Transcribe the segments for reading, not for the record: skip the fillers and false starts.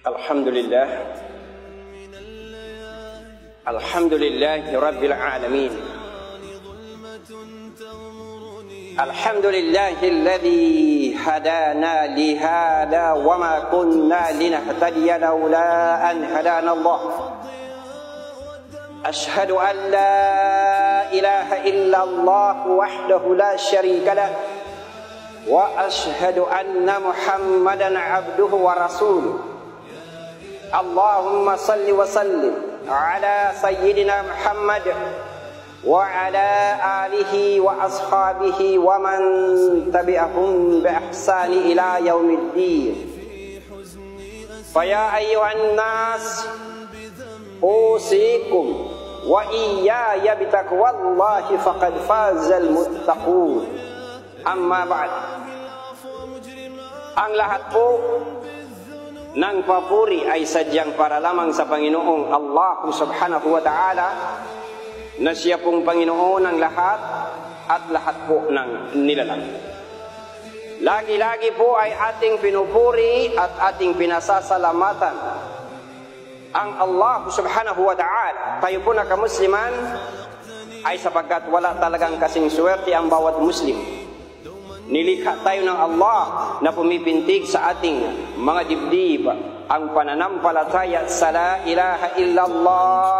Alhamdulillah. Alhamdulillahi Rabbil Alamin. Alhamdulillahi alladhi hadana lihada wa ma kunna linahtadiya laula an hadana Allah. Ashhadu an la ilaha illallah wahdahu la syarika lah wa ashhadu anna Muhammadan abduhu wa rasuluh. Allahumma salli wa sallim ala sayyidina Muhammad wa ala alihi wa ashabihi wa man tabi'ahum bi ihsani ila yaumiddin. Fa ya ayyuhan nas usikum wa iyaya bi taqwallahi faqad fazal muttaqun. Amma ba'd. Ang lahat po ng papuri ay sadyang para lamang sa Panginoong Allah subhanahu wa ta'ala, na siya pong Panginoon ng lahat at lahat po ng nilalang. Lagi-lagi po ay ating pinupuri at ating pinasasalamatan ang Allah subhanahu wa ta'ala. Tayo po na kamusliman ay sapagkat wala talagang kasing swerte ang bawat Muslim. Nilikha tayo ng Allah na pumipintig sa ating mga dibdib ang pananampalataya sa la ilaha illallah,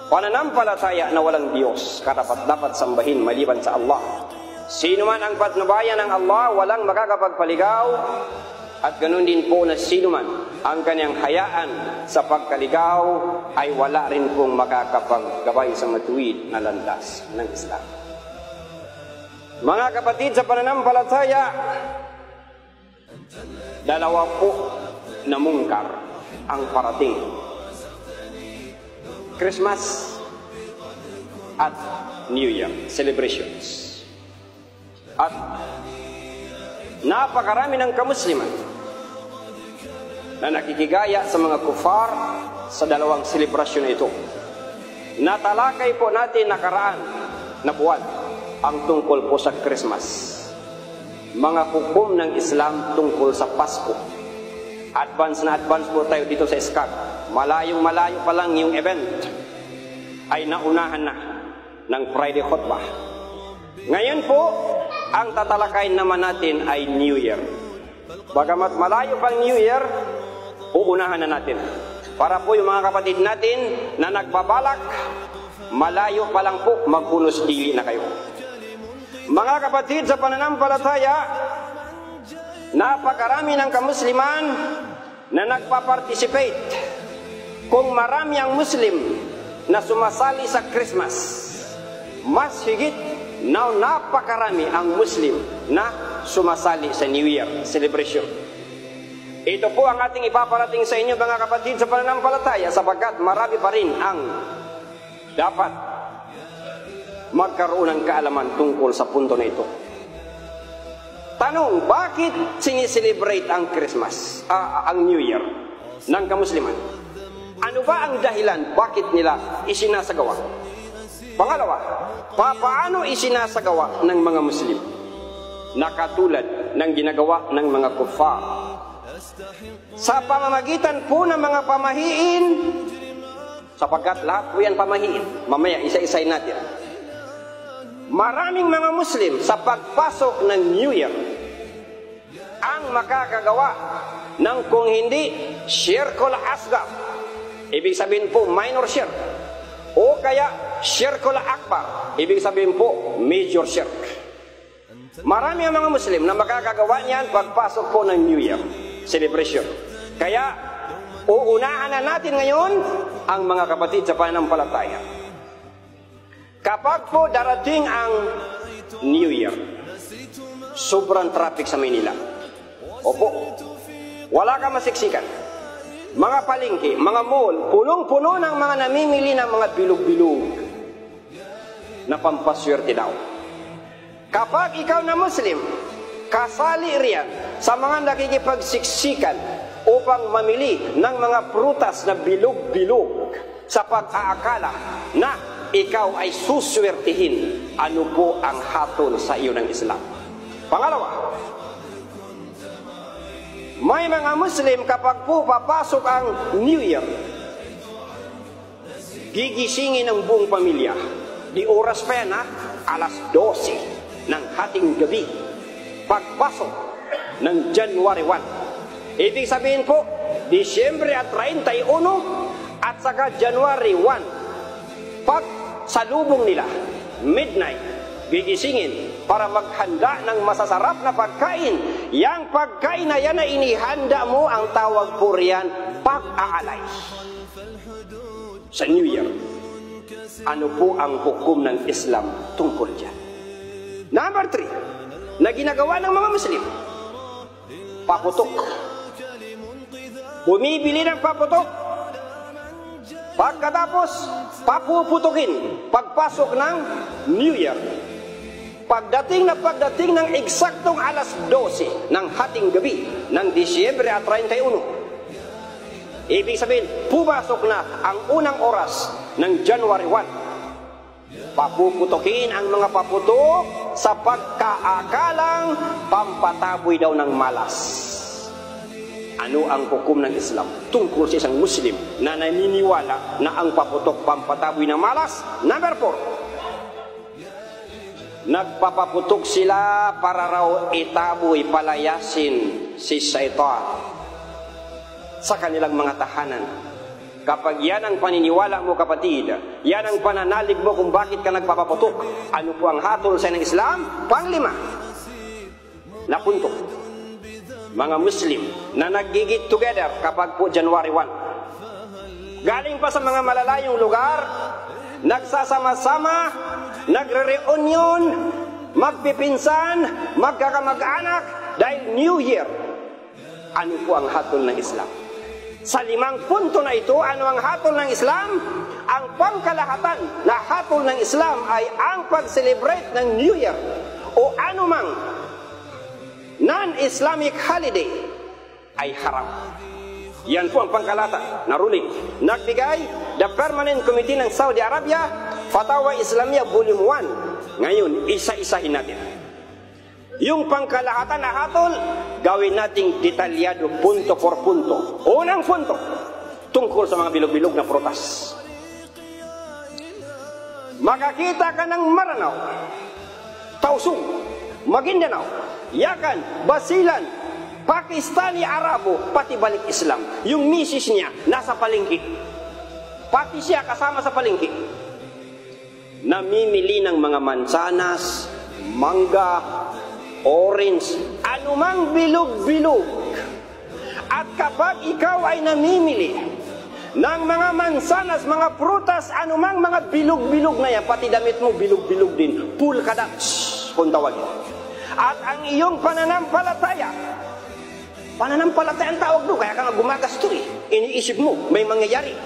pananampalataya na walang Diyos karapat-dapat sambahin maliban sa Allah. Sino man ang patnubayan ng Allah, walang makakapagpaligaw, at ganun din po na sino man ang kanyang hayaan sa pagkaligaw ay wala rin pong makakapaggabay sa matuwid na landas ng Islam. Mga kapatid sa pananampalataya, dalawa po na mungkar ang parating: Christmas at New Year celebrations. At napakarami ng kamusliman na nakikigaya sa mga kufar sa dalawang selebrasyon ito. Natalakay po natin nakaraan na buwan ang tungkol po sa Christmas, mga hukom ng Islam tungkol sa Pasko. Advance na advance po tayo dito sa SCAG. Malayong malayo pa lang yung event ay naunahan na ng Friday khutbah. Ngayon po, ang tatalakayin naman natin ay New Year. Bagamat malayo pang New Year, uunahan na natin para po yung mga kapatid natin na nagbabalak, malayo pa lang po, magpunos dili na kayo. Mga kapatid sa pananampalataya, napakarami ng kamusliman na nagpa-participate. Kung marami ang Muslim na sumasali sa Christmas, mas higit na napakarami ang Muslim na sumasali sa New Year celebration. Ito po ang ating ipaparating sa inyo mga kapatid sa pananampalataya, sapagkat marami pa rin ang dapat magkaroon ng kaalaman tungkol sa punto na ito. Tanong, bakit siniselebrate ang Christmas, ang New Year ng kamusliman? Ano ba ang dahilan bakit nila isinasagawa? Pangalawa, paano isinasagawa ng mga Muslim na katulad ng ginagawa ng mga kuffar? Sa pamamagitan po ng mga pamahiin, sapagkat lahat po yan pamahiin. Mamaya isa-isayin natin. Maraming mga Muslim sa pagpasok ng New Year ang makakagawa ng kung hindi shirkul asghar, ibig sabihin po minor shirk, o kaya shirkul akbar, ibig sabihin po major shirk. Marami ang mga Muslim na makakagawa niyan pagpasok po ng New Year celebration. Kaya uunahan na natin ngayon ang mga kapatid sa pananampalataya. Kapag po darating ang New Year, sobrang traffic sa Manila. Opo, wala ka masiksikan. Mga palengke, mga mall, punong-puno ng mga namimili ng mga bilog-bilog na pampaswerte daw. Kapag ikaw na Muslim, kasali riyan sa mga nakikipagsiksikan upang mamili ng mga prutas na bilog-bilog sa pag-aakala na ikaw ay suswertihin, ano po ang hatol sa iyo ng Islam? Pangalawa, May mga Muslim kapag po papasok ang New Year, gigisingin ang buong pamilya. Di oras pa yan, ha? Alas 12 ng hating gabi. Pagpasok ng January 1. Ibig sabihin po, Disyembre at 31 at saka January 1. Pag salubong nila, midnight, gigisingin para maghanda ng masasarap na pagkain. Yang pagkain na yan na inihanda mo, ang tawag po riyan, pag-aalay. Sa New Year, ano po ang hukom ng Islam tungkol dyan? Number 3, na ginagawa ng mga Muslim, paputok. Bumibili ng paputok. Pagkatapos, papuputukin pagpasok ng New Year. Pagdating ng eksaktong alas 12 ng hating gabi ng Disyembre at 31. Ibig sabihin, pumasok na ang unang oras ng January 1. Papuputukin ang mga paputok sa pagkaakalang pampataboy daw ng malas. Ano ang hukom ng Islam tungkol sa isang Muslim na naniniwala na ang paputok pampataboy ng malas? Number 4. Nagpapaputok sila para raw itaboy, palayasin si Shaitan sa kanilang mga tahanan. Kapag yan ang paniniwala mo, kapatid, yan ang pananalig mo kung bakit ka nagpapaputok. Ano po ang hatol sa ng Islam? Pang-5 na punto. Mga Muslim na nag-get together kapag po January 1. Galing pa sa mga malalayong lugar, nagsasama-sama, nagre-reunion, magpipinsan, magkakamag-anak dahil New Year. Ano po ang hatol ng Islam? Sa 5 punto na ito, ano ang hatol ng Islam? Ang pangkalahatan na hatol ng Islam ay ang pag-celebrate ng New Year o anumang non-Islamic holiday ay haram. Yan po ang pangkalahatan na ruling. Nagbigay the Permanent Committee ng Saudi Arabia, Fatawa Islamiyah Volume 1. Ngayon, isa-isahin natin. Yung pangkalahatan na hatol, gawin nating detalyado punto por punto. Unang punto, tungkol sa mga bilog-bilog na prutas. Makakita ka ng Maranao, Tausug, Maguindanao, Yakan, Basilan, Pakistani, Arabo, pati balik Islam. Yung misis niya nasa palengke, pati siya kasama sa palengke, namimili ng mga mansanas, mangga, orange, anumang bilog-bilog. At kapag ikaw ay namimili ng mga mansanas, mga prutas, anumang mga bilog-bilog na yan, pati damit mo bilog-bilog din, pulkadats kung tawagin. At ang iyong pananampalataya ang tawag doon, kaya ka nga gumagasto eh. Iniisip mo, may mangyayari.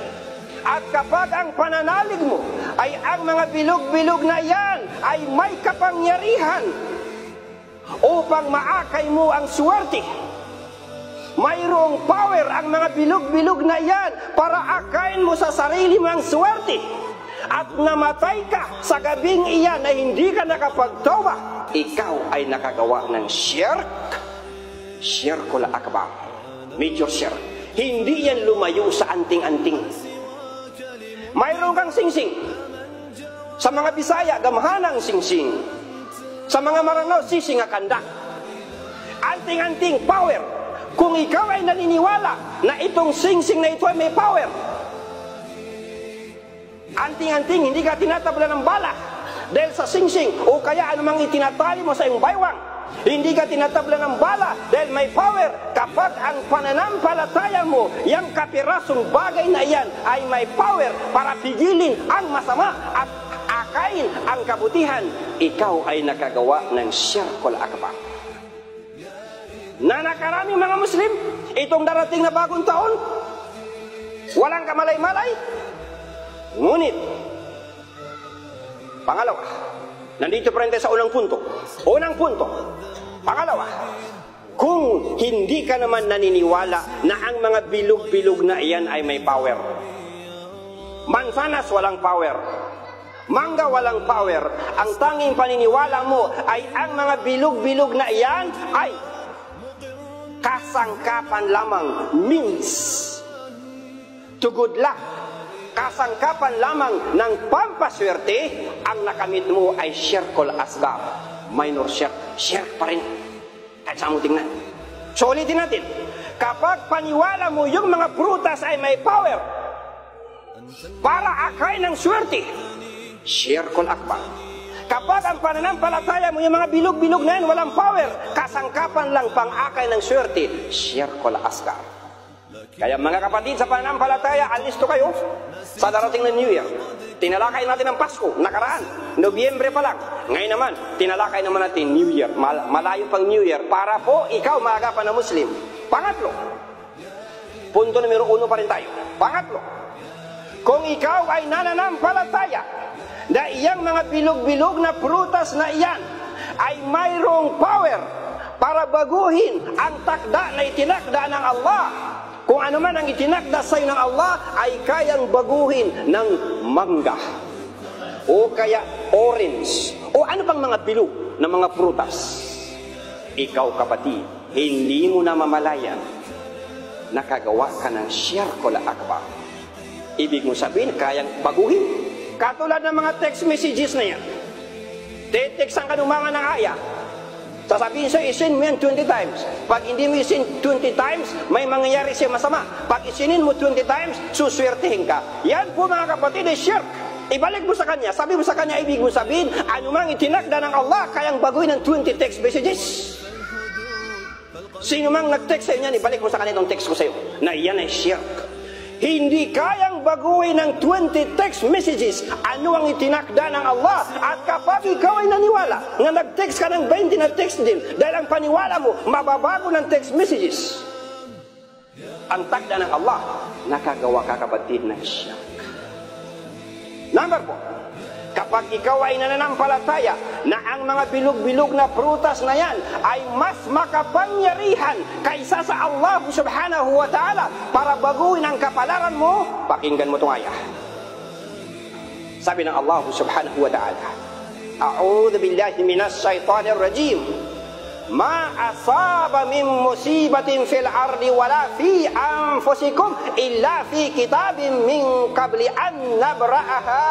At kapag ang pananalig mo ay ang mga bilog-bilog na yan ay may kapangyarihan upang maakay mo ang swerte, mayroong power ang mga bilog-bilog na yan para akayin mo sa sarili mo ang swerte, at namatay ka sa gabing iyan na hindi ka nakapagtawba, ikaw ay nakagawa ng Shirkul Akbar, major shirk. Hindi yan lumayo sa anting-anting. Mayroon kang singsing. Sa mga Bisaya, gamhanang singsing. Sa mga Maranao, sising akanda. Anting-anting power. Kung ikaw ay naniniwala na itong singsing na ito ay may power, anting-anting, hindi ka tinatabla ng bala dahil sa singsing, o kaya anumang itinatali mo sa iyong baywang, hindi ka tinatabla ng bala dahil may power. Kapag ang pananampalataya mo, yung kapirasong bagay na iyan ay may power para pigilin ang masama at akayin ang kabutihan, ikaw ay nakagawa ng Shirkul Akbar. Na nakarami mga Muslim, itong darating na bagong taon, walang kamalay-malay. Ngunit, pangalawa, nandito pa rin tayo sa unang punto. Pangalawa, kung hindi ka naman naniniwala na ang mga bilog-bilog na iyan ay may power. Mansanas walang power. Mangga walang power. Ang tanging paniniwala mo ay ang mga bilog-bilog na iyan ay kasangkapan lamang, means to good luck. Kasangkapan lamang ng pampaswerte, ang nakamit mo ay shirkul asgar, minor shirk. Shirk pa rin. Kahit saan mo tingnan. So ulitin natin, kapag paniwala mo yung mga prutas ay may power para akay ng swerte, shirkul akbar. Kapag ang pananampalataya mo yung mga bilog-bilog na yan, walang power, kasangkapan lang pang-akay ng swerte, shirkul asgar. Kaya mga kapatid, sa pananampalataya, alisto kayo sa darating na New Year. Tinalakay natin ang Pasko, nakaraan, Nobyembre pa lang. Ngayon naman, tinalakay naman natin New Year, malayo pang New Year, para po ikaw maagapan na Muslim. Pangatlo, punto numero 1 pa rin tayo. Pangatlo, kung ikaw ay nananampalataya na iyang mga bilog-bilog na prutas na iyan ay mayroong power para baguhin ang takda na itinakda ng Allah. Kung ano man ang itinakda sa iyo ng Allah ay kayang baguhin ng mangga o kaya orange o ano pang mga bilog na mga prutas. Ikaw kapatid, hindi mo na mamalayan nakagawa ka ng shirkul akbar. Ibig mo sabihin, kayang baguhin. Katulad ng mga text messages na yan. Text ang kanumangan ng aya. Sasabihin sa'yo, isin mo yan 20 times. Pag hindi mo isin 20 times, may mangyayari siya masama. Pag isinin mo 20 times, suswertihin ka. Yan po mga kapatid ay shirk. Ibalik mo sa kanya. Sabi mo sa kanya, ibig mo sabihin, anumang itinakda ng Allah, kayang baguhin ng 20 text messages. Sino mang nag-text sa'yo niyan, ibalik mo sa kanya itong text ko sa'yo, na iyan ay shirk. Hindi kayang baguhin ng 20 text messages ano ang itinakda ng Allah. At kapag ikaw ay naniwala na nag-text ka ng 20 na text din, dahil ang paniwala mo, mababago ng text messages ang takda ng Allah, nakagawa ka kapatid ng shirk. Number 4, kapag ikaw ay nananampalataya na ang mga bilog-bilog na prutas na yan ay mas makapangyarihan kaysa sa Allah subhanahu wa ta'ala para baguhin ang kapalaran mo, pakinggan mo itong ayah. Sabi ng Allah subhanahu wa ta'ala, A'udhu billahi minas shaitanir rajim, Ma asaba min musibatin fil ardi wala fi anfusikum illa fi kitabin min qabli an nabra'aha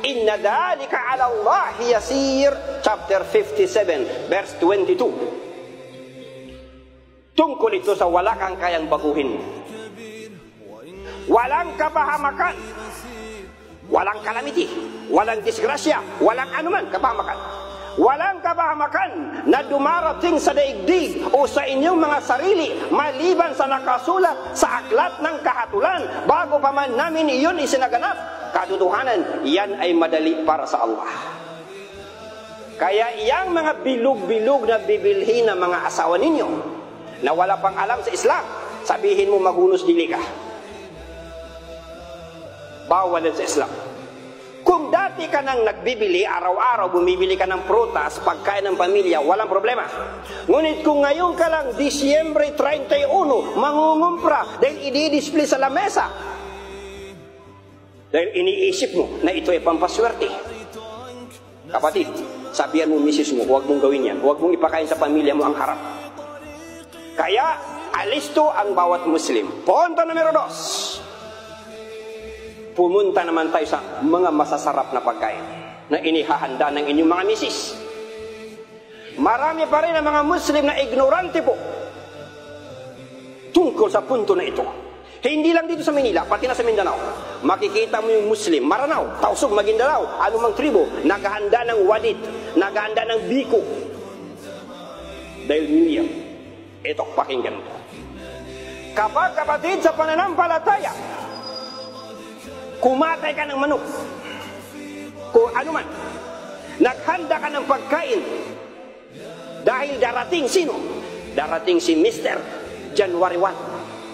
Inna dhalika ala Allah yasir. Chapter 57 verse 22. Tungkol ito sa wala kang kayang baguhin, walang kapahamakan, walang calamity, walang disgrasya, walang anuman kapahamakan, walang kapahamakan na dumarating sa daigdig o sa inyong mga sarili maliban sa nakasulat sa aklat ng kahatulan bago pa man namin iyon isinaganap. Katotohanan, yan ay madali para sa Allah. Kaya iyang mga bilog-bilog na bibilhin ng mga asawa ninyo na wala pang alam sa Islam, sabihin mo magunos dili ka. Bawal sa Islam. Kung dati ka nang nagbibili, araw-araw bumibili ka ng prutas, pagkain ng pamilya, walang problema. Ngunit kung ngayon ka lang, Disyembre 31, mangungumpra dahil i-display sa lamesa, dahil iniisip mo na ito ay pampaswerte. Kapatid, sabihan mo misis mo, huwag mong gawin yan. Huwag mong ipakain sa pamilya mo ang harap. Kaya, alisto ang bawat Muslim. Punto numero 2. Pumunta naman tayo sa mga masasarap na pagkain na inihahanda ng inyong mga misis. Marami pa rin ang mga Muslim na ignorante po tungkol sa punto na ito. Hindi lang dito sa Manila, pati na sa Mindanao. Makikita mo yung Muslim, Maranao, Tausug, Maguindanao, anumang tribo, naghahanda ng wadit, naghahanda ng biko. Dahil New Year, ito, pakinggan mo. Kapag kapatid sa pananampalataya, kumatay ka ng manok, kung anuman, naghanda ka ng pagkain, dahil darating sino? Darating si Mr. January 1.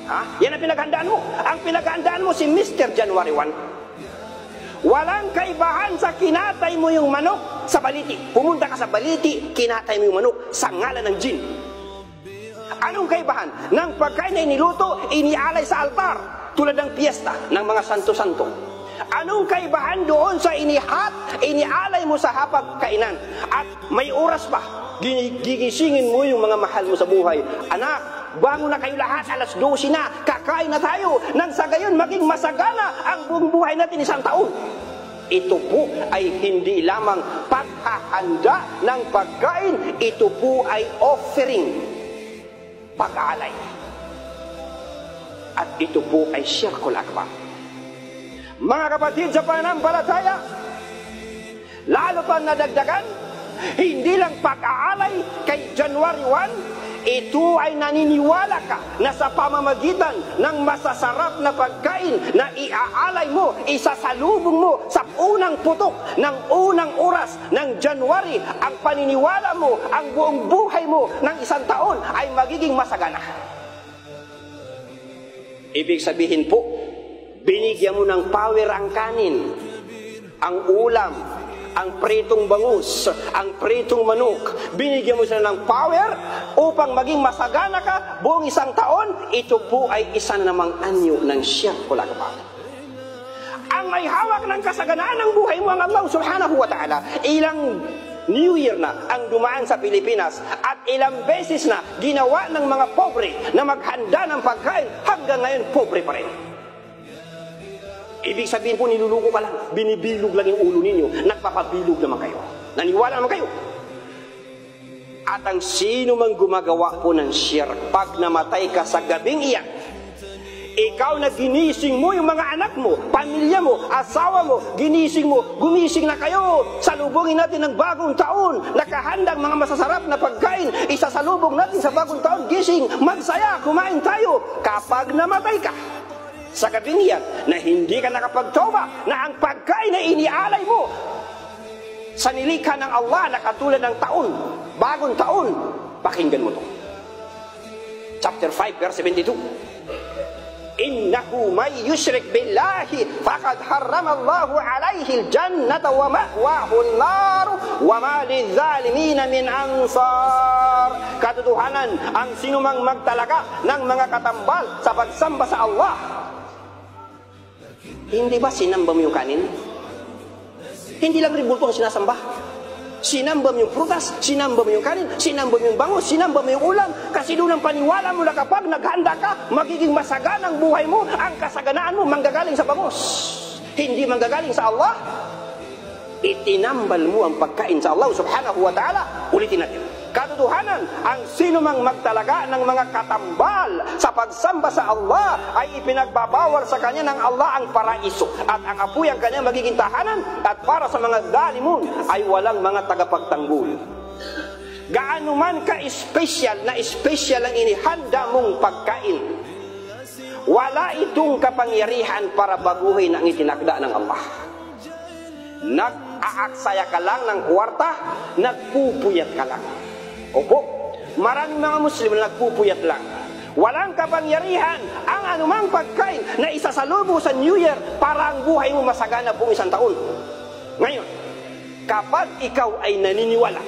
Ha? Yan ang pinaghandaan mo. Ang pinaghandaan mo si Mr. January 1. Walang kaibahan sa kinatay mo yung manok sa baliti. Pumunta ka sa baliti, kinatay mo yung manok sa ngalan ng jin. Anong kaibahan? Nang pagkain na iniluto, inialay sa altar, tulad ng piyesta ng mga santo-santo. Anong kaibahan doon sa inialay mo sa hapagkainan? At may oras pa, gigisingin mo yung mga mahal mo sa buhay. Anak, bangon na kayo lahat, alas 12 na, kakain na tayo, nang sa gayon maging masagana ang buong buhay natin isang taon. Ito po ay hindi lamang paghahanda ng pagkain, ito po ay offering, pag-alay. At ito po ay Syirkul Akbar. Mga kapatid sa pananampalataya, lalo pa nadagdagan, hindi lang pag-aalay kay January 1, ito ay naniniwala ka na sa pamamagitan ng masasarap na pagkain na iaalay mo, isasalubong mo sa unang putok ng unang oras ng January, ang paniniwala mo, ang buong buhay mo ng isang taon ay magiging masagana. Ibig sabihin po, binigyan mo ng power ang kanin, ang ulam, ang pritong bangus, ang pritong manok. Binigyan mo sila ng power upang maging masagana ka buong isang taon. Ito po ay isa na namang anyo ng Syirkul Akbar. Ang may hawak ng kasaganaan ng buhay mo ang Allah subhanahu wa ta'ala. Ilang New Year na ang dumaan sa Pilipinas at ilang beses na ginawa ng mga pobre na maghanda ng pagkain, hanggang ngayon pobre pa rin. Ibig sabihin po, niluluko ka lang, binibilog lang yung ulo ninyo, nagpapabilog naman kayo, naniwala naman kayo. At ang sino mang gumagawa po ng shirk, pag namatay ka sa gabing iyan, ikaw na ginising mo yung mga anak mo, pamilya mo, asawa mo, ginising mo, gumising na kayo, salubungin natin ng bagong taon, nakahandang mga masasarap na pagkain, isasalubong natin sa bagong taon, gising, magsaya, kumain tayo. Kapag namatay ka sa gabing iyan, na hindi ka nakapagtoba, na ang pagkain na inialay mo sa nilikha ng Allah na katulad ng taon, bagong taon, pakinggan mo to. Chapter 5, verse 72. Innahu may yushrik billahi faqad harrama Allahu alayhi al-jannata wa ma'wahu an-nar wa ma lidh-dhalimin min ansar. Katotohanan, ang sinumang magtalaga ng mga katambal sa pagsamba sa Allah. Hindi ba sinamba mo yung kanin? Hindi lang ribulto ang sinasamba. Sinamba mo yung prutas, sinamba mo yung kanin, sinamba mo yung bangus, sinamba mo yung ulam. Kasi doon ang paniwala mo na kapag naghanda ka, magiging masagana ang buhay mo. Ang kasaganaan mo manggagaling sa bangus, hindi manggagaling sa Allah. Itinambal mo ang pagkain sa Allah subhanahu wa ta'ala. Ulitin natin. Katotohanan, ang sino mang magtalaga ng mga katambal sa pagsamba sa Allah ay ipinagbabawal sa kanya ng Allah ang paraiso, at ang apoy ang kanya magiging tahanan, at para sa mga dalimun ay walang mga tagapagtanggol. Gaano man ka-espesyal na espesyal ang inihanda mong pagkain, wala itong kapangyarihan para baguhin ang itinakda ng Allah. Nag-aaksaya ka lang ng kwarta, nagpupuyat ka lang. Opo, maraming mga Muslim na nagpupuyat lang. Walang kapangyarihan ang anumang pagkain na isasalubong sa New Year para ang buhay mo masagana buong isang taon. Ngayon, kapag ikaw ay naniniwala,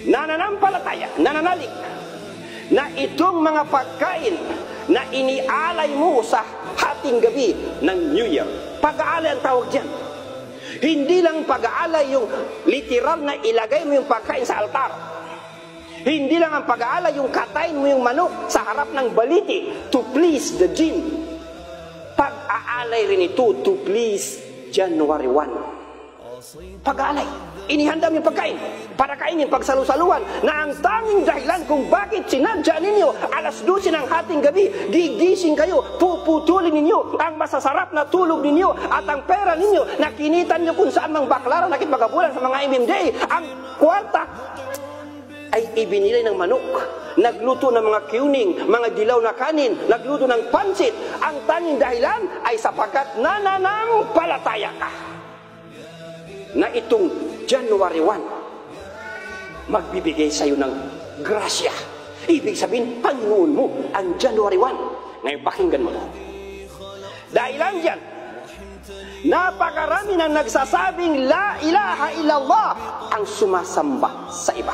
nananampalataya, nananalig, na itong mga pagkain na inialay mo sa hating gabi ng New Year, pag-aalay ang tawag dyan. Hindi lang pag-aalay yung literal na ilagay mo yung pagkain sa altar. Hindi lang ang pag-aalay yung katayin mo yung manok sa harap ng baliti to please the jinn. Pag-aalay rin ito to please January 1. Pag-aalay. Inihanda mo yung pagkain para kainin pagsalusaluan na ang tanging dahilan kung bakit sinadya ninyo alas 12 ng hating gabi, gigising kayo, puputulin ninyo ang masasarap na tulog ninyo at ang pera ninyo na kinitan nyo kung saan mang baklaran nakipagabulan sa mga MMDA. Ang kwarta ay ibinilay ng manok, nagluto ng mga kuning, mga dilaw na kanin, nagluto ng pansit. Ang tanging dahilan ay sapagkat nananampalataya ka na itong January 1 magbibigay sa iyo ng grasya. Ibig sabihin, Panginoon mo ang January 1. Ngayon pakinggan mo to. Dahilan dyan, napakarami ng nagsasabing la ilaha illallah ang sumasamba sa iba.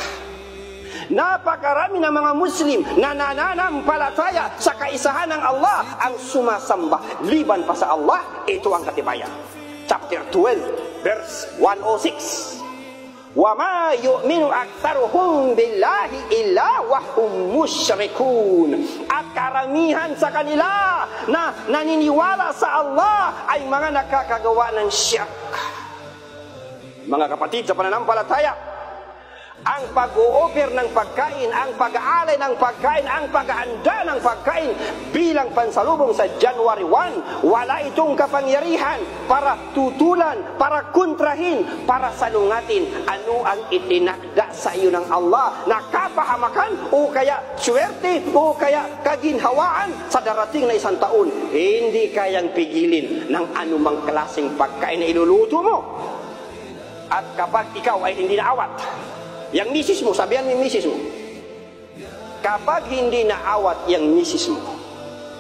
Napakarami ng mga Muslim na nananampalataya sa kaisahan ng Allah ang sumasamba liban pa sa Allah. Ito ang katibayan. Chapter 12, verse 106. وَمَا يُؤْمِنُ أَكْثَرُهُمْ بِاللَّهِ إِلَّا وَهُمْ مُشْرِكُونَ. At karamihan sa kanila na naniniwala sa Allah ay mga nakakagawa ng syirk. Mga kapatid sa pananampalataya, ang pag-o-offer ng pagkain, ang pag-aalay ng pagkain, ang paghahanda ng pagkain bilang pansalubong sa January 1, wala itong kapangyarihan para tutulan, para kontrahin, para salungatin ano ang itinakda sa iyo ng Allah na kapahamakan o kaya swerte o kaya kaginhawaan sa darating na isang taon. Hindi kayang pigilin ng anumang klaseng pagkain na iluluto mo. At kapag ikaw ay hindi naawat, yang misis mo, sabihan mo yung misis mo, kapag hindi naawat yung misis mo,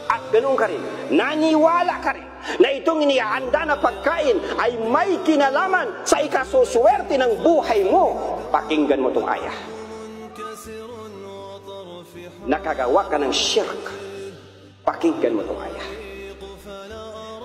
at ganun ka rin, naniwala ka rin na itong inihanda na pagkain ay may kinalaman sa ikasuswerte ng buhay mo, pakinggan mo itong ayah. Nakagawa ka ng shirk, pakinggan mo itong ayah.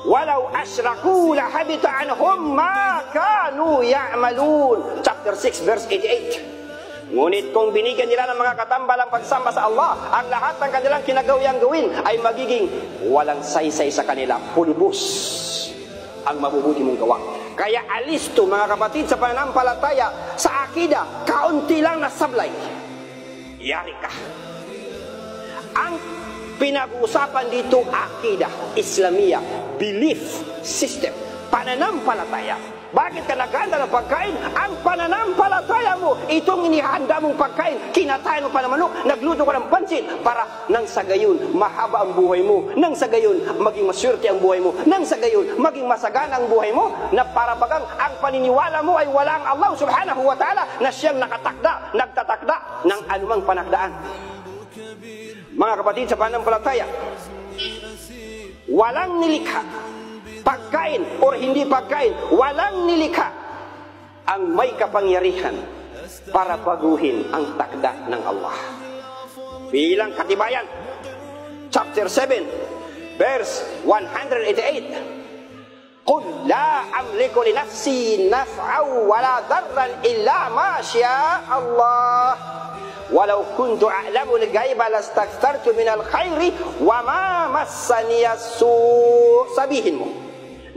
Walau asyraku lahabita anhum ma kanu ya'malun. Chapter 6 verse 88. Ngunit kung binigyan nila ng mga katambalang pagsamba sa Allah, ang lahat ng kanilang kinagawang gawin ay magiging walang saysay sa kanila, pulbos ang mabubuti mong gawa. Kaya alis to mga kapatid sa pananampalataya, sa akida, kaunti lang na sablay, yari ka. Ang pinag-uusapan dito, akida, Islamia, belief system, pananampalataya. Bakit ka naghanda ng pagkain? Ang pananampalataya mo, itong inihanda mong pagkain, kinatayan mo pa ng manok, nagluto ka ng pansit, para nang sa gayon, mahaba ang buhay mo, nang sa gayon, maging maswerte ang buhay mo, nang sa gayon, maging masagana ang buhay mo, na para bagang ang paniniwala mo ay walang Allah subhanahu wa ta'ala na siyang nagtatakda ng anumang panakdaan. Mga kapatid sa pananampalataya, walang nilikha, pagkain o hindi pagkain, walang nilikha ang may kapangyarihan para baguhin ang takda ng Allah. Bilang katibayan, chapter 7 verse 188, قُلْ لَا أَمْلِكُ لِنَفْسِي نَفْعًا وَلَا ضَرًّا إِلَّا مَا شَاءَ اللَّهُ walau kuntu a'lamu al-ghaiba lastakthartu minal khairi wa ma massani as-su'. Sabihin mo,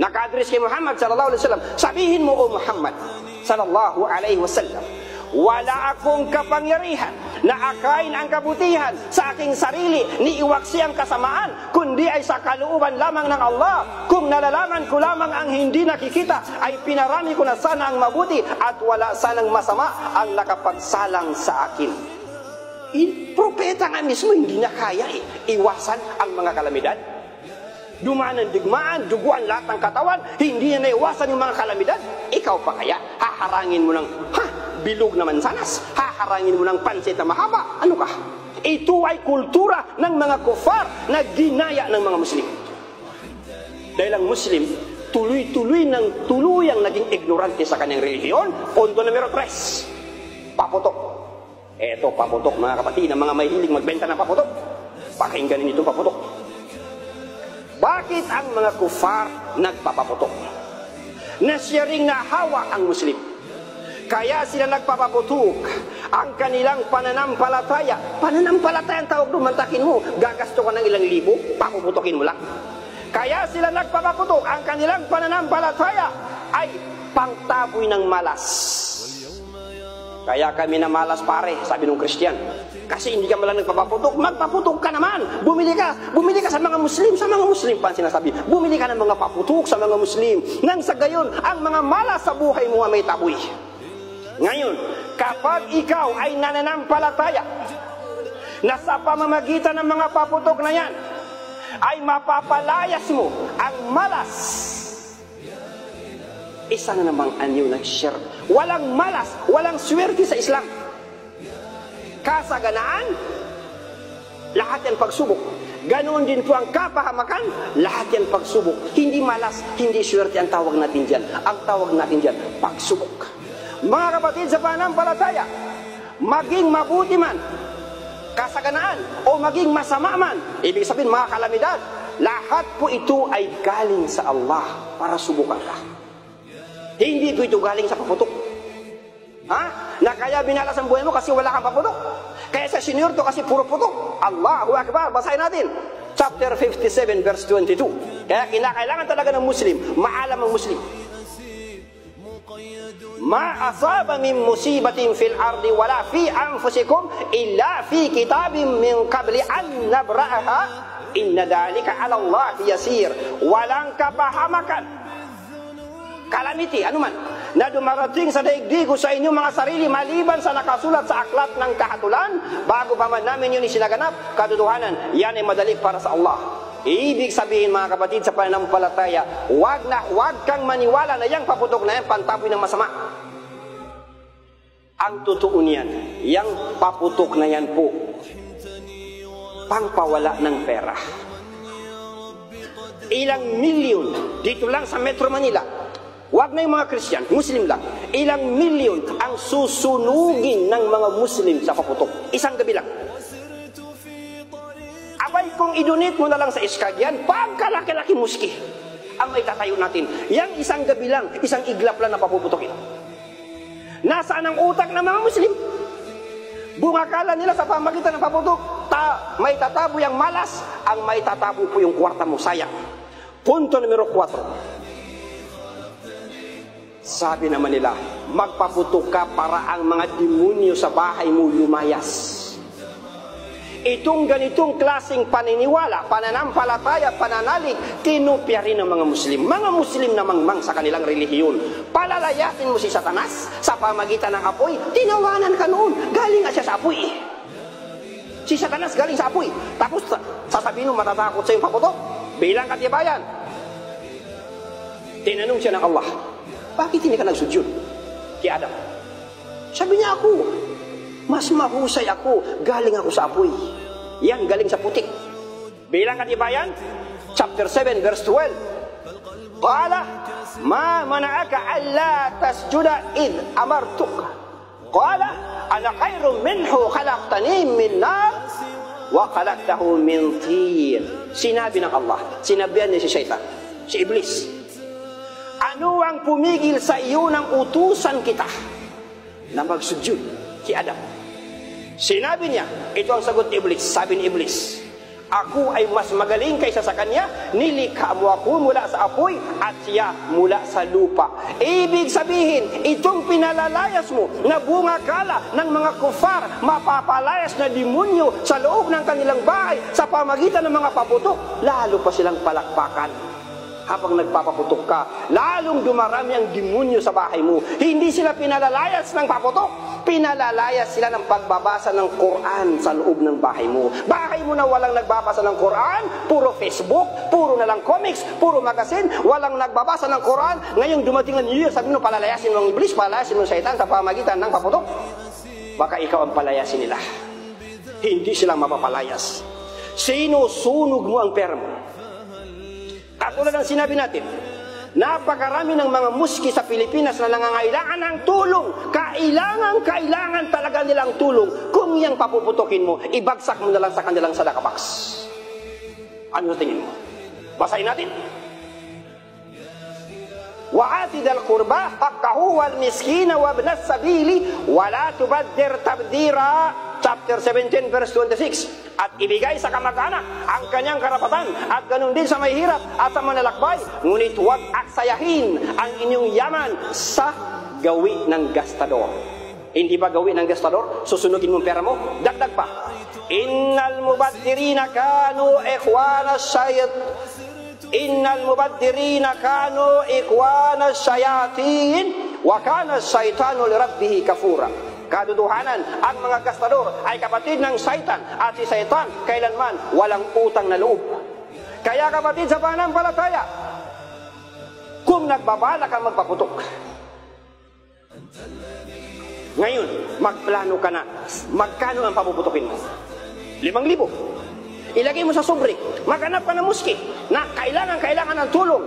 naka-address kay Muhammad sallallahu alaihi wasallam, sabihin mo, o Muhammad sallallahu alaihi wasallam, wala akong kapangyarihan na akain ang kabutihan sa aking sarili ni iwaksi ang kasamaan, kundi ay sa kalooban lamang ng Allah. Kung nalalaman ko lamang ang hindi nakikita, ay pinarami ko na sana ang mabuti at wala sanang masama ang nakapagsalang sa akin. Propeta nga mismo hindi na kaya iwasan ang mga kalamidad. Dumaan ng digmaan, duguan lahat ng katawan, hindi na naiwasan yung mga kalamidad. Ikaw pa kaya, haharangin mo ng bilog na mansanas, haharangin mo ng pansit na mahaba. Ano ka? Ito ay kultura ng mga kufar na ginaya ng mga Muslim. Dahil ang Muslim, tuluyang naging ignorante sa kanyang relihiyon. Punto numero 3, paputok. Eto paputok mga kapatid, ng mga mahilig magbenta ng paputok. Pakinggan ninyo itong paputok. Bakit ang mga kufar nagpapaputok? Na siya ring nahawa ang Muslim. Kaya sila nagpapaputok ang kanilang pananampalataya. Pananampalataya ang tawag doon, mantakin mo. Gagasto ka ng ilang libo, papuputokin mo lang. Kaya sila nagpapaputok ang kanilang pananampalataya ay pangtaboy ng malas. Kaya kami na malas pare, sabi ng Christian. Kasi hindi ka malang nagpapaputok, magpaputok ka naman. Bumili ka sa mga Muslim, pa ang sinasabi. Bumili ka ng mga paputok sa mga Muslim. Nang sa gayon, ang mga malas sa buhay mo ay may taboy. Ngayon, kapag ikaw ay nananampalataya na sa pamamagitan ng mga paputok na yan, ay mapapalayas mo ang malas, isa na namang anyo ng shirk. Walang malas, walang swerte sa Islam. Kasaganaan, lahat yan pagsubok. Ganoon din po ang kapahamakan, lahat yan pagsubok. Hindi malas, hindi swerte ang tawag natin dyan. Ang tawag natin dyan, pagsubok. Mga kapatid sa pananampalataya, maging mabuti man, kasaganaan, o maging masama man, ibig sabihin mga kalamidad, lahat po ito ay galing sa Allah para subukan ka. Hindi po ito galing sa paputok. Ha? Na kaya binalas ang buhay mo kasi wala kang paputok. Kaya sa senior to kasi puro putok. Allahu Akbar. Basahin natin. Chapter 57 verse 22. Kaya kinakailangan talaga ng Muslim, maalam ang Muslim. Ma asaba min musibatin fil ardi wala fi anfusikum illa fi kitabim min qabli an nabra'aha inna dhalika 'ala Allah yasir. Walang kapahamakan, calamity, anuman, na dumarating sa daigdigo sa inyong mga sarili maliban sa nakasulat sa aklat ng kahatulan bago pa man namin yun isinaganap. Katotohanan, yan ay madali para sa Allah. Ibig sabihin mga kapatid sa pananampalataya, wag kang maniwala na yang paputok na yan pantaboy ng masama. Ang totoo niyan, yang paputok na yan po, pangpawala ng pera. Ilang milyon dito lang sa Metro Manila, wag na yung mga Christian, Muslim lang, ilang milyon ang susunugin ng mga Muslim sa paputok. Isang gabi lang. Abay, kung idonate mo na lang sa iskag yan, pagkalaki-laki muski ang may tatayo natin. Yang isang gabi lang, isang iglap lang na papuputokin. Nasaan ang utak ng mga Muslim? Bungakala nila sa pamagitan ng paputok, may tatabo yung malas, ang may tatabo po yung kwarta mo, sayang. Punto numero 4. Sabi naman nila, magpaputok ka para ang mga demonyo sa bahay mo lumayas. Itong ganitong klaseng paniniwala, pananampalataya, pananalig, tinupya rin ng mga Muslim. Mga Muslim na mangmang sa kanilang relihiyon. Palalayasin mo si Satanas sa pamagitan ng apoy, tinawanan ka noon. Galing siya sa apoy. Si Satanas galing sa apoy. Tapos sasabihin mo matatakot sa iyong paputok. Bilang katibayan. Tinanong siya ng Allah, bakit hindi ka nagsujud kay Adam? Sabi niya, ako mas mahusay ako, galing ako sa apoy. Yan, galing sa putik. Bilang katibayan, chapter 7 verse 12. Qala ma mana'aka alla tasjuda id amartuk. Qala ana khairum minhu khalaqtani min nar wa khalaqtahu min tin. Sinabi ng Allah, sinabihan niya si Shaitan, si Iblis, ano ang pumigil sa iyo ng utusan kita na magsujud kay Adam? Sinabi niya, ito ang sagot ni Iblis. Sabi ni Iblis, ako ay mas magaling kaysa sa kanya, nilikha mo ako mula sa apoy at siya mula sa lupa. Ibig sabihin, itong pinalalayas mo na bungakala ng mga kufar, mapapalayas na demonyo sa loob ng kanilang bahay sa pamagitan ng mga paputok, lalo pa silang palakpakan. Habang nagpapaputok ka, lalong dumarami ang demonyo sa bahay mo. Hindi sila pinalalayas ng paputok, pinalalayas sila ng pagbabasa ng Quran sa loob ng bahay mo. Bahay mo na walang nagbabasa ng Quran, puro Facebook, puro na lang comics, puro magazine, walang nagbabasa ng Quran. Ngayong dumating ang New Year, sabi mo palalayasin mo ng Iblis, palalayasin mo ng Shaitan sa pamagitan ng paputok. Baka ikaw ang palayasin nila. Hindi silang mapapalayas. Sinusunog mo ang pera mo. Katulad ng sinabi natin, napakarami ng mga muski sa Pilipinas na nangangailangan ng tulong. Kailangan talaga nilang tulong. Kung yang papuputokin mo, ibagsak mo na lang sa kanilang sadaka box. Ano tingin mo? Basahin natin. وَآتِ ذَا الْقُرْبَى حَقَّهُ وَالْمِسْكِينَ وَابْنَ السَّبِيلِ وَلَا تُبَذِّرْ تَبْذِيرًا. Chapter 17 verse 26. At ibigay sa kamag-anak ang kanyang karapatan at ganun din sa may hirap at sa manlalakbay. Ngunit huwag aksayahin ang inyong yaman sa gawi ng gastador. Hindi ba gawi ng gastador? Susunugin mo ang pera mo? Dagdag pa. Innal mubaddirina kanu ikhwana shayatin wa kana shaitanu lirabbih kafura. Kaduduhanan, ang mga gastador ay kapatid ng Satan at si Satan kailanman walang utang na loob. Kaya kapatid sa pananampalataya, kung nagbabala kang magpaputok, ngayon, magplano ka na, magkano ang papuputokin mo? 5,000. Ilagay mo sa sobre, maghanap ka ng muski na kailangan ng tulong.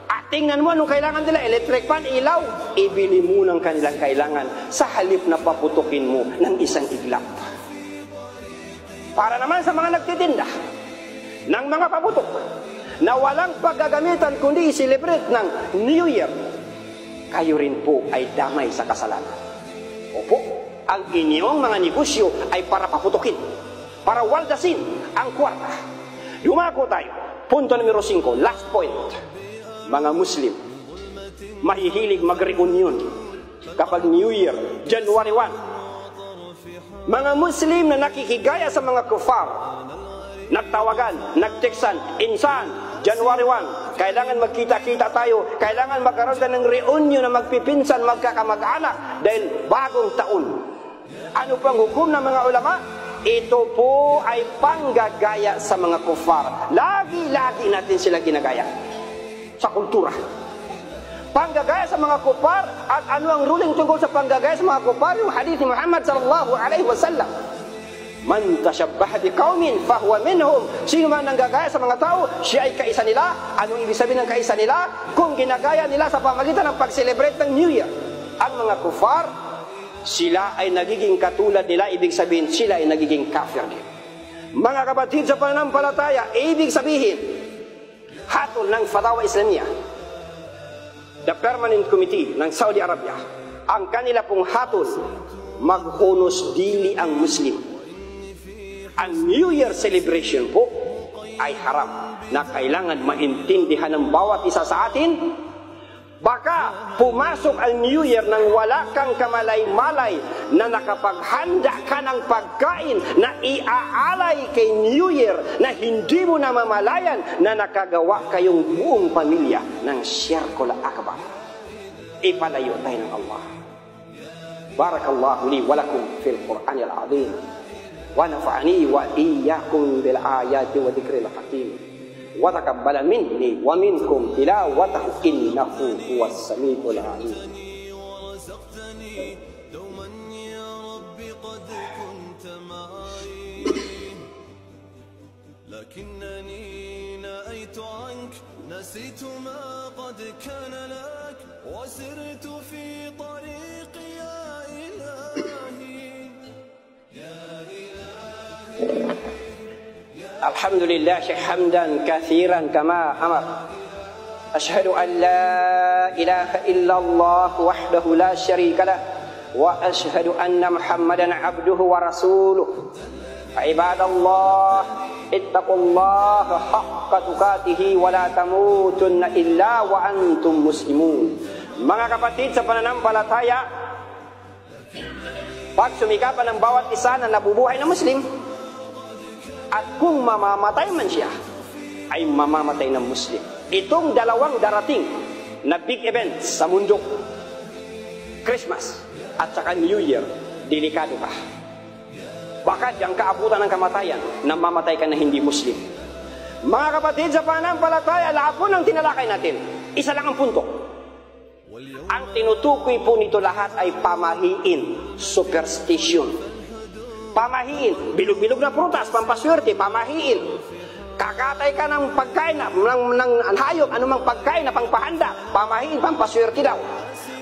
At tingnan mo anong kailangan nila, electric fan, ilaw, ibili mo ng kanilang kailangan sa halip na paputukin mo ng isang iglap. Para naman sa mga nagtitinda ng mga paputok na walang paggagamitan kundi i-celebrate ng New Year, kayo rin po ay damay sa kasalanan. ang inyong mga negosyo ay para paputukin, para waldasin ang kwarta. Lumako tayo. Punto numero 5, last point. Mga Muslim, mahihilig mag-reunion kapag New Year, January 1. Mga Muslim na nakikigaya sa mga kufar, nagtawagan, nagteksan, insan, January 1, kailangan magkita-kita tayo, kailangan magkaroon ng reunion na magpipinsan, magkakamag-anak dahil bagong taon. Ano pang hukom ng mga ulama? Ito po ay panggagaya sa mga kufar. Lagi-lagi natin sila ginagaya sa kultura. Panggagaya sa mga kufar. At ano ang ruling tungkol sa panggagaya sa mga kufar? Yung hadith ni Muhammad sallallahu alaihi wasallam, man tashabbaha biqaumin fahuwa minhum. Sino man nanggagaya sa mga tao, siya ay kaisa nila. Anong ibig sabihin ng kaisa nila? Kung ginagaya nila sa pamagitan ng pag-celebrate ng New Year. Ang mga kufar, sila ay nagiging katulad nila, ibig sabihin sila ay nagiging kafir din. Mga kapatid sa pananampalataya, ibig sabihin hatol ng Fatawa Islamiyah, the Permanent Committee ng Saudi Arabia, ang kanila pong hatol, maghunos dili ang Muslim. Ang New Year celebration po ay haram na kailangan maintindihan ng bawat isa sa atin. Baka pumasok ang New Year nang wala kang kamalay-malay na nakapaghanda ka ng pagkain na iaalay kay New Year na hindi mo namamalayan na nakagawa kayong buong pamilya ng Shirkul Akbar. Ipalayo tayo ng Allah. Barakallahu li wa lakum fil Qur'anil azim wa nafa'ani wa iyyakum bil ayati wa dzikril hakim. Wa taqabbala minni wa minkum tilawatahu innahu huwas samiul alim. لكنني نأيت عنك نسيت ما قد كان لك وسرت في طريق يا إلهي يا إلهي. الحمد لله حمدا كثيرا كما أمر. أشهد أن لا إله إلا الله وحده لا شريك له وأشهد أن محمدا عبده ورسوله. عباد الله اتقوا الله حق تقاته ولا تموتن إلا وأنتم مسلمون. Mga kapatid sa pananampalataya, pag sumikapan ng bawat isa na nabubuhay na Muslim, at kung mamamatay man siya, ay mamamatay ng Muslim. Itong dalawang darating na big events sa mundo, Christmas at saka New Year, delikado ka. Baka diyang kaabutan ng kamatayan na mamatay ka na hindi Muslim. Mga kapatid sa pananampalataya, lahat po ng tinalakay natin, isa lang ang punto. Ang tinutukoy po nito lahat ay pamahiin, superstition. Pamahiin, bilog-bilog na prutas, pampaswerte, pamahiin. Kakatay ka ng pagkain ng hayop, anumang pagkain na pangpahanda, pamahiin, pampaswerte daw.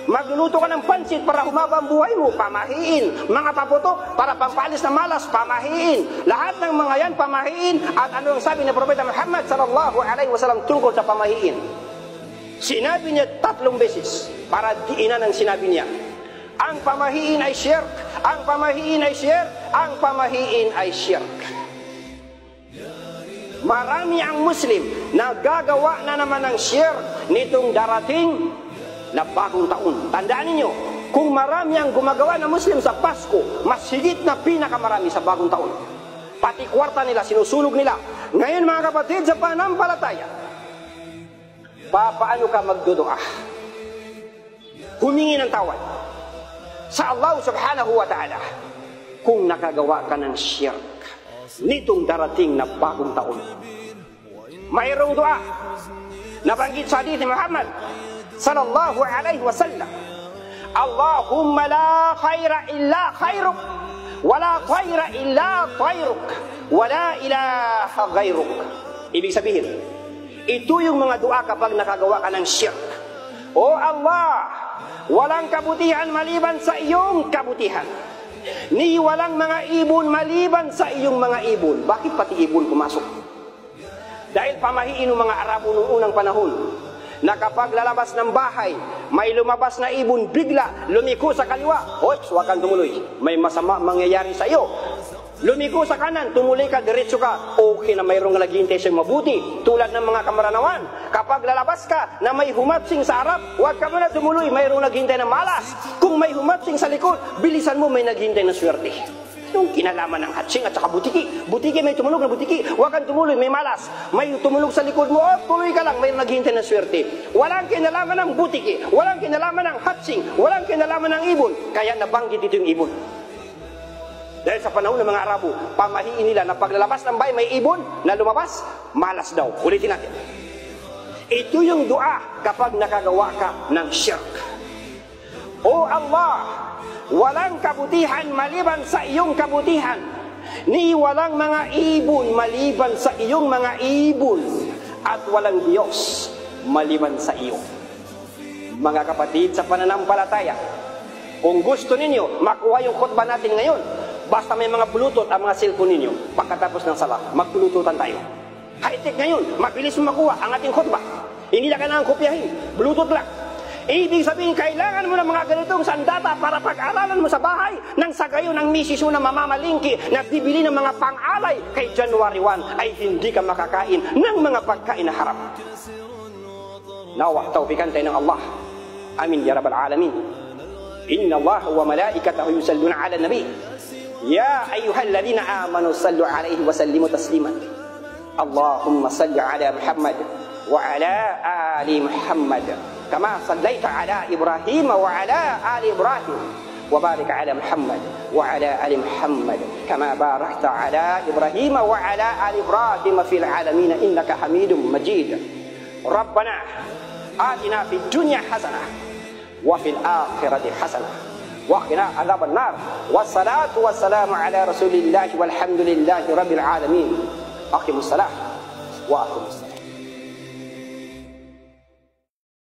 Magluluto ka ng pansit para humaba ang buhay mo, pamahiin. Mga paputok para pampalis na malas, pamahiin. Lahat ng mga yan, pamahiin. At ano ang sabi ni Propeta Muhammad sallallahu alaihi wasallam tungkol sa pamahiin? Sinabi niya 3 beses para diinan ang sinabi niya. Ang pamahiin ay shirk, ang pamahiin ay shirk, ang pamahiin ay shirk. Marami ang Muslim na gagawa na naman ng shirk nitong darating na bagong taon. Tandaan ninyo, kung marami ang gumagawa na Muslim sa Pasko, mas higit na pinakamarami sa bagong taon. Pati kwarta nila, sinusunog nila. Ngayon mga kapatid sa pananampalataya, paano ka magdudua? Humingi ng tawad sa Allah subhanahu wa ta'ala kung nakagawa ka ng shirk nitong darating na bagong taon. Mayroong dua nabanggit sa hadith ni Muhammad sallallahu alaihi wasallam, Allahumma la khaira illa khairuk wala khaira illa khairuk wala ilaha ghairuk. Ibig sabihin, ito yung mga dua kapag nakagawa ka ng shirk. O Allah, walang kabutihan maliban sa iyong kabutihan. Ni walang mga ibon maliban sa iyong mga ibon. Bakit pati ibon pumasok? Dahil pamahiin ng mga Arabo noong unang panahon. na kapag lalabas ng bahay, may lumabas na ibon, bigla lumiko sa kaliwa, ops, huwag kang tumuloy, may masama mangyayari sa iyo. Lumiko sa kanan, tumuloy ka, diretso ka, okay na mayroong naghihintay sa'yo mabuti. Tulad ng mga kamaranawan, kapag lalabas ka na may humapsing sa harap, huwag ka muna tumuloy, mayroong naghihintay na malas. Kung may humapsing sa likod, bilisan mo, may naghihintay na swerte. Yung kinalaman ng hatsing at saka butiki. Butiki, may tumulog na butiki. Huwag kang tumuloy, may malas. May tumulog sa likod mo, oh, tuloy ka lang, may naghihintay na swerte. Walang kinalaman ng butiki, walang kinalaman ng hatsing, walang kinalaman ng ibon. Kaya nabanggit ito yung ibon. Dahil sa panahon ng mga Arabo, pamahiin nila na paglalabas ng bahay may ibon na lumabas, malas daw. Ulitin natin. Ito yung dua kapag nakagawa ka ng shirk. O Allah, walang kabutihan maliban sa iyong kabutihan, ni walang mga ibon maliban sa iyong mga ibon, at walang Diyos maliban sa iyo. Mga kapatid sa pananampalataya, kung gusto ninyo makuha yung khutbah natin ngayon, basta may mga Bluetooth ang mga cellphone ninyo, pagkatapos ng salat, mag-Bluetoothan tayo. High-tech ngayon, mabilis makuha ang ating khutbah. Hindi na kailangan kopyahin, Bluetooth lang. Ibig sabihin, kailangan mo ng mga ganitong sandata para pag-aralan mo sa bahay, nang sa gayon ng misis mo na mamamalingki na bibili ng mga pang-alay kay January 1 ay hindi ka makakain ng mga pagkain na haram. Nawa, tawfikan tayo ng Allah. Amin ya Rabbal Alamin. Inna Allah wa malaikatahu yusalluna ala nabi. Ya ayyuhalladzina amanu sallu alaihi wa sallimu taslima. Allahumma salli ala Muhammad wa ala ali Muhammad kama sallaita ala Ibrahim wa ala ali Ibrahim wa barik ala Muhammad wa ala ali Muhammad kama barakta ala Ibrahim wa ala ali Ibrahim fil alamin innaka Hamidum Majid. Rabbana atina fid dunya hasanah wa fil akhirati hasanah وقنا عذاب النار والصلاة والسلام على رسول الله والحمد لله رب العالمين. أقم الصلاة وأقم الصلاة.